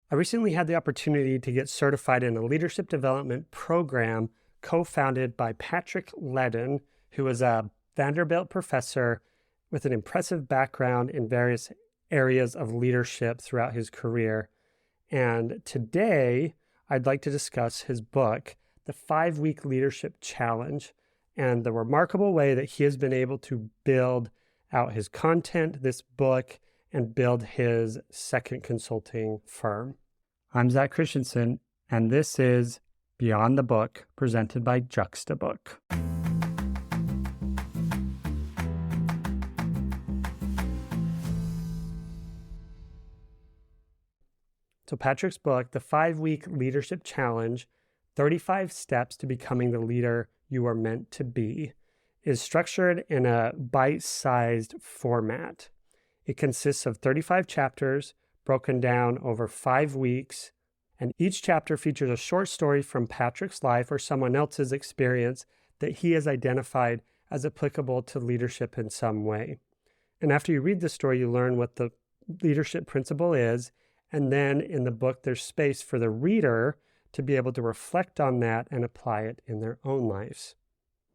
I recently had the opportunity to get certified in a leadership development program co-founded by Patrick Leddin, who is a Vanderbilt professor with an impressive background in various areas of leadership throughout his career. And today, I'd like to discuss his book, The 5-Week Leadership Challenge, and the remarkable way that he has been able to build out his content, this book, and build his second consulting firm. I'm Zach Christensen, and this is Beyond the Book, presented by Juxtabook. So Patrick's book, The 5-Week Leadership Challenge, 35 Steps to Becoming the Leader You Are Meant to Be, is structured in a bite-sized format. It consists of 35 chapters broken down over 5 weeks, and each chapter features a short story from Patrick's life or someone else's experience that he has identified as applicable to leadership in some way. And after you read the story, you learn what the leadership principle is, and then in the book, there's space for the reader to be able to reflect on that and apply it in their own lives.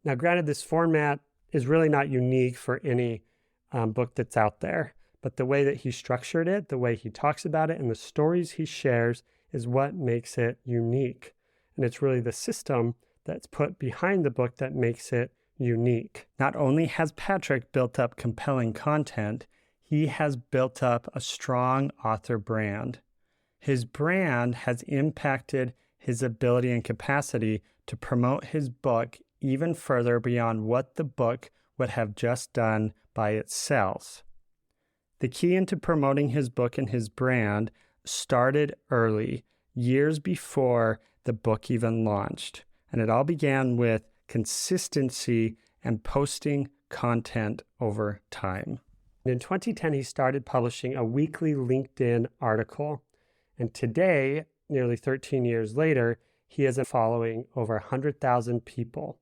Now, granted, this format is really not unique for any book that's out there, but the way that he structured it, the way he talks about it, and the stories he shares is what makes it unique. And it's really the system that's put behind the book that makes it unique. Not only has Patrick built up compelling content, he has built up a strong author brand. His brand has impacted his ability and capacity to promote his book even further beyond what the book would have just done by itself. The key into promoting his book and his brand started early, years before the book even launched. And it all began with consistency and posting content over time. In 2010, he started publishing a weekly LinkedIn article. And today, nearly 13 years later, he has a following over 100,000 people.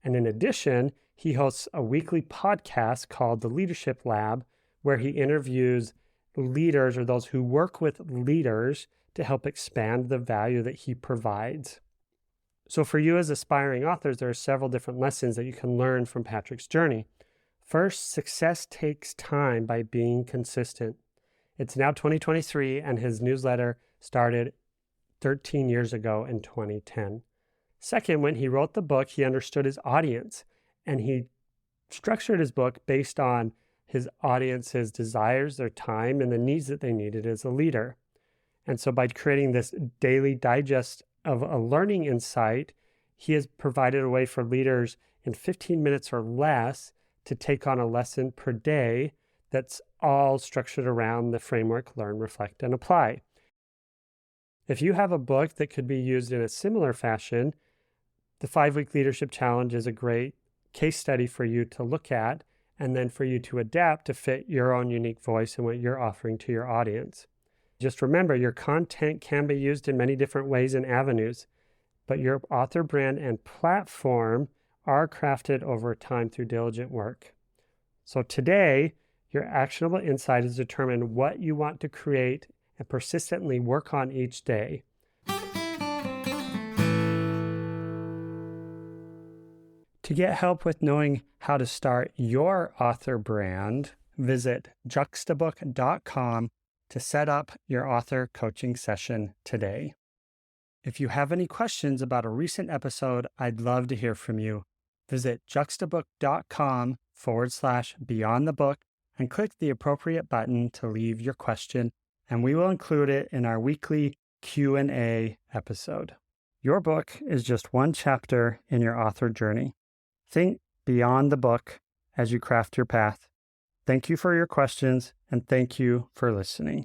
And in addition, he hosts a weekly podcast called The Leadership Lab, where he interviews leaders or those who work with leaders to help expand the value that he provides. So for you as aspiring authors, there are several different lessons that you can learn from Patrick's journey. First, success takes time by being consistent. It's now 2023, and his newsletter started 13 years ago in 2010. Second, when he wrote the book, he understood his audience, and he structured his book based on his audience's desires, their time, and the needs that they needed as a leader. And so by creating this daily digest of a learning insight, he has provided a way for leaders in 15 minutes or less to take on a lesson per day that's all structured around the framework Learn, Reflect, and Apply. If you have a book that could be used in a similar fashion, the 5-Week Leadership Challenge is a great case study for you to look at and then for you to adapt to fit your own unique voice and what you're offering to your audience. Just remember, your content can be used in many different ways and avenues, but your author brand and platform are crafted over time through diligent work. So today, your actionable insight is determine what you want to create and persistently work on each day. To get help with knowing how to start your author brand, visit juxtabook.com to set up your author coaching session today. If you have any questions about a recent episode, I'd love to hear from you. Visit juxtabook.com/beyond the book and click the appropriate button to leave your question, and we will include it in our weekly Q&A episode. Your book is just one chapter in your author journey. Think beyond the book as you craft your path. Thank you for your questions, and thank you for listening.